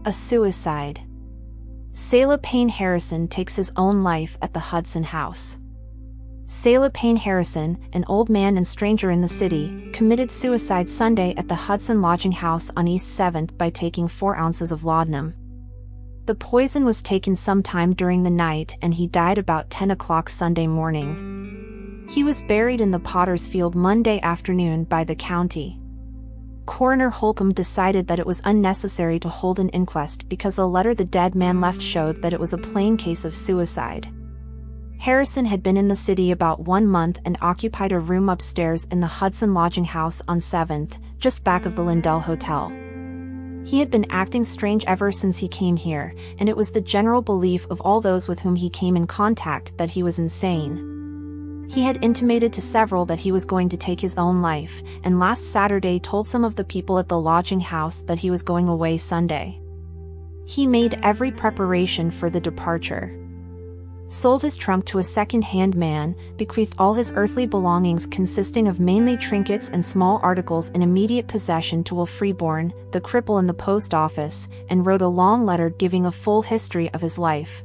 A suicide. Sela Paine Harrison takes his own life at the Hudson House. Sela Paine Harrison, an old man and stranger in the city, committed suicide Sunday at the Hudson Lodging House on East 7th by taking 4 ounces of laudanum. The poison was taken sometime during the night and he died about 10 o'clock Sunday morning. He was buried in the Potter's Field Monday afternoon by the county. Coroner Holcomb decided that it was unnecessary to hold an inquest because a letter the dead man left showed that it was a plain case of suicide. Harrison had been in the city about 1 month and occupied a room upstairs in the Hudson Lodging House on 7th, just back of the Lindell Hotel. He had been acting strange ever since he came here, and it was the general belief of all those with whom he came in contact that he was insane. He had intimated to several that he was going to take his own life, and last Saturday told some of the people at the lodging house that he was going away Sunday. He made every preparation for the departure. Sold his trunk to a second-hand man, bequeathed all his earthly belongings consisting of mainly trinkets and small articles in immediate possession to a freeborn, the cripple in the post office, and wrote a long letter giving a full history of his life.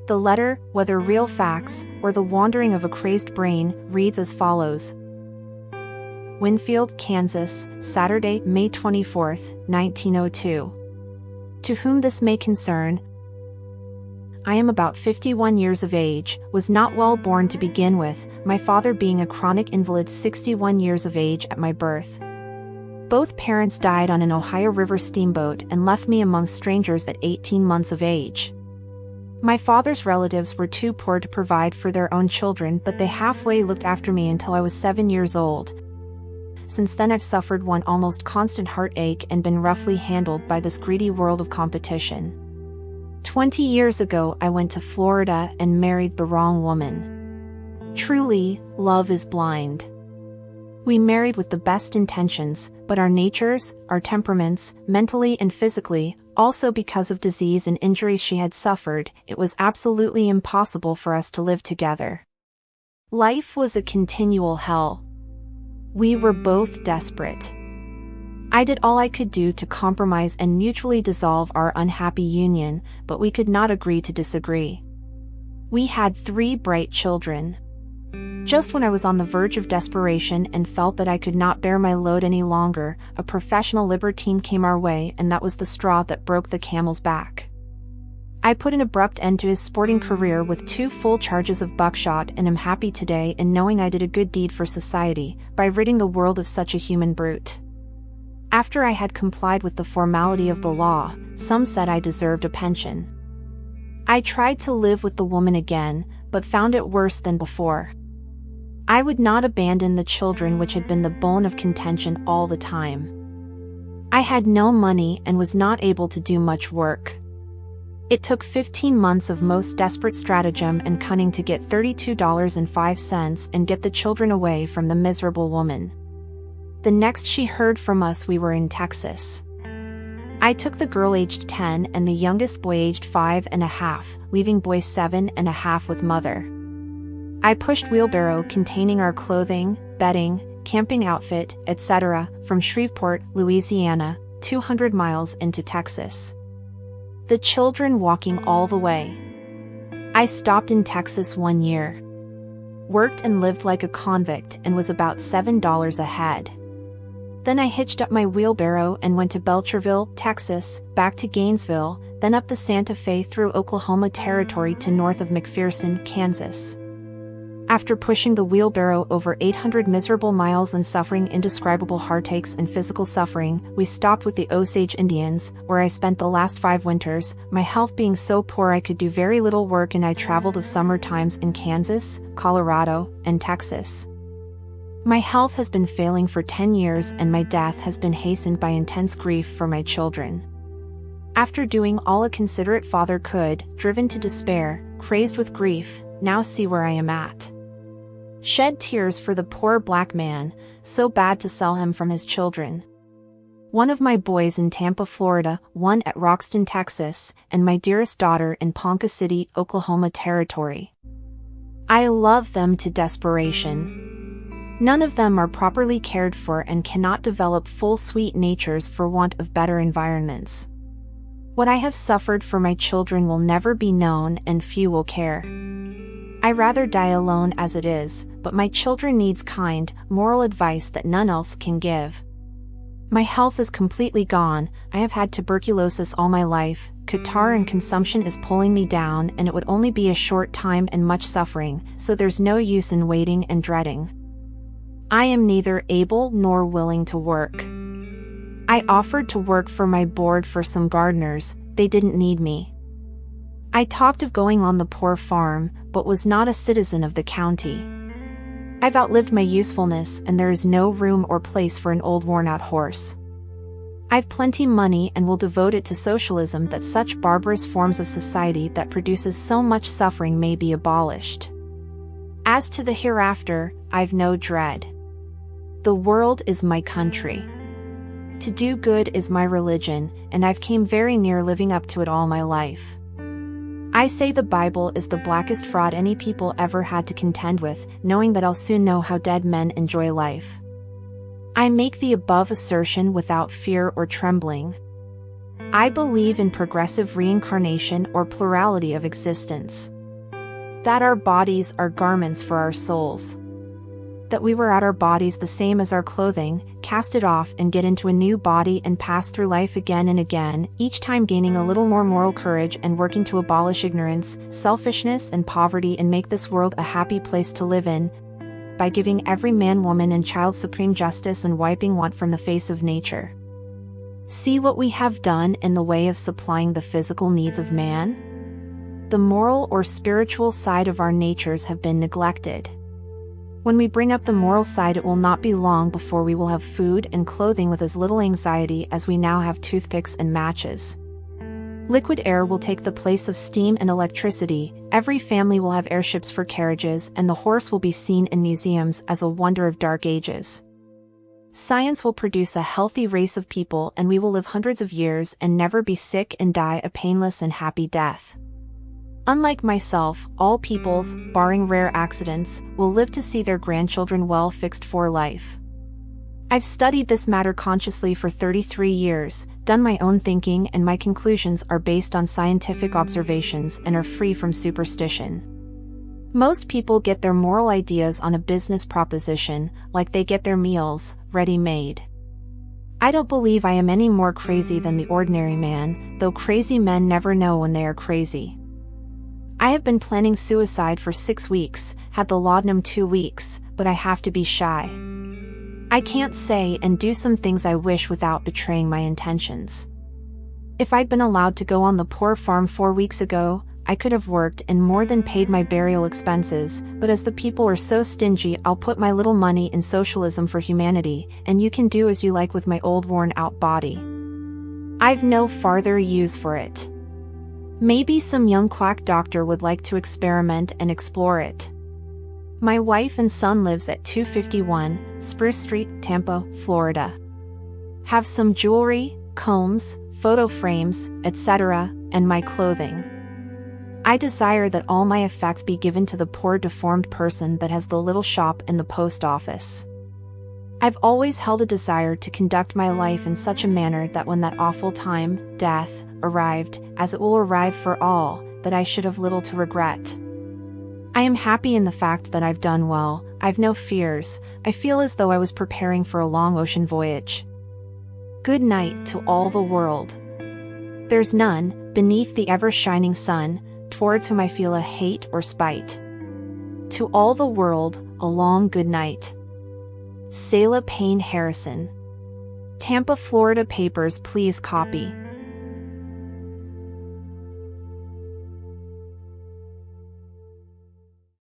The letter, whether real facts or the wandering of a crazed brain, reads as follows. Winfield, Kansas, Saturday, May 24, 1902. To whom this may concern, I am about 51 years of age, was not well born to begin with, my father being a chronic invalid 61 years of age at my birth. Both parents died on an Ohio River steamboat and left me among strangers at 18 months of age. My father's relatives were too poor to provide for their own children, but they halfway looked after me until I was 7 years old. Since then I've suffered one almost constant heartache and been roughly handled by this greedy world of competition. 20 years ago I went to Florida and married the wrong woman. Truly, love is blind. We married with the best intentions, but our natures, our temperaments, mentally and physically, also because of disease and injuries she had suffered, it was absolutely impossible for us to live together. Life was a continual hell. We were both desperate. I did all I could do to compromise and mutually dissolve our unhappy union, but we could not agree to disagree. We had 3 bright children. Just when I was on the verge of desperation and felt that I could not bear my load any longer, a professional libertine came our way, and that was the straw that broke the camel's back. I put an abrupt end to his sporting career with 2 full charges of buckshot and am happy today in knowing I did a good deed for society, by ridding the world of such a human brute. After I had complied with the formality of the law, some said I deserved a pension. I tried to live with the woman again, but found it worse than before. I would not abandon the children which had been the bone of contention all the time. I had no money and was not able to do much work. It took 15 months of most desperate stratagem and cunning to get $32.05 and get the children away from the miserable woman. The next she heard from us we were in Texas. I took the girl aged 10 and the youngest boy aged 5.5, leaving boy 7.5 with mother. I pushed wheelbarrow containing our clothing, bedding, camping outfit, etc., from Shreveport, Louisiana, 200 miles into Texas. The children walking all the way. I stopped in Texas 1 year. Worked and lived like a convict and was about $7 a head. Then I hitched up my wheelbarrow and went to Belcherville, Texas, back to Gainesville, then up the Santa Fe through Oklahoma Territory to north of McPherson, Kansas. After pushing the wheelbarrow over 800 miserable miles and suffering indescribable heartaches and physical suffering, we stopped with the Osage Indians, where I spent the last 5 winters, my health being so poor I could do very little work, and I traveled of summer times in Kansas, Colorado, and Texas. My health has been failing for 10 years and my death has been hastened by intense grief for my children. After doing all a considerate father could, driven to despair, crazed with grief, now see where I am at. Shed tears for the poor black man, so bad to sell him from his children. One of my boys in Tampa, Florida, one at Roxton, Texas, and my dearest daughter in Ponca City, Oklahoma Territory. I love them to desperation. None of them are properly cared for and cannot develop full sweet natures for want of better environments. What I have suffered for my children will never be known and few will care. I rather die alone as it is, but my children needs kind, moral advice that none else can give. My health is completely gone. I have had tuberculosis all my life, catarrh and consumption is pulling me down, and it would only be a short time and much suffering, so there's no use in waiting and dreading. I am neither able nor willing to work. I offered to work for my board for some gardeners, they didn't need me. I talked of going on the poor farm, but was not a citizen of the county. I've outlived my usefulness, and there is no room or place for an old worn-out horse. I've plenty money and will devote it to socialism, that such barbarous forms of society that produces so much suffering may be abolished. As to the hereafter, I've no dread. The world is my country. To do good is my religion, and I've came very near living up to it all my life. I say the Bible is the blackest fraud any people ever had to contend with, knowing that I'll soon know how dead men enjoy life. I make the above assertion without fear or trembling. I believe in progressive reincarnation or plurality of existence. That our bodies are garments for our souls. That we wear out our bodies the same as our clothing, cast it off and get into a new body and pass through life again and again, each time gaining a little more moral courage and working to abolish ignorance, selfishness and poverty and make this world a happy place to live in, by giving every man, woman and child supreme justice and wiping want from the face of nature. See what we have done in the way of supplying the physical needs of man? The moral or spiritual side of our natures have been neglected. When we bring up the moral side, it will not be long before we will have food and clothing with as little anxiety as we now have toothpicks and matches. Liquid air will take the place of steam and electricity, every family will have airships for carriages, and the horse will be seen in museums as a wonder of dark ages. Science will produce a healthy race of people, and we will live hundreds of years and never be sick and die a painless and happy death. Unlike myself, all peoples, barring rare accidents, will live to see their grandchildren well fixed for life. I've studied this matter consciously for 33 years, done my own thinking, and my conclusions are based on scientific observations and are free from superstition. Most people get their moral ideas on a business proposition, like they get their meals, ready-made. I don't believe I am any more crazy than the ordinary man, though crazy men never know when they are crazy. I have been planning suicide for 6 weeks, had the laudanum 2 weeks, but I have to be shy. I can't say and do some things I wish without betraying my intentions. If I'd been allowed to go on the poor farm 4 weeks ago, I could have worked and more than paid my burial expenses, but as the people are so stingy, I'll put my little money in socialism for humanity, and you can do as you like with my old worn-out body. I've no farther use for it. Maybe some young quack doctor would like to experiment and explore it. My wife and son lives at 251 Spruce Street, Tampa, Florida. Have some jewelry, combs, photo frames, etc., and my clothing. I desire that all my effects be given to the poor deformed person that has the little shop in the post office. I've always held a desire to conduct my life in such a manner that when that awful time, death, arrived, as it will arrive for all, that I should have little to regret. I am happy in the fact that I've done well, I've no fears, I feel as though I was preparing for a long ocean voyage. Good night to all the world. There's none, beneath the ever-shining sun, towards whom I feel a hate or spite. To all the world, a long good night. Sela Paine Harrison. Tampa, Florida. Papers please copy.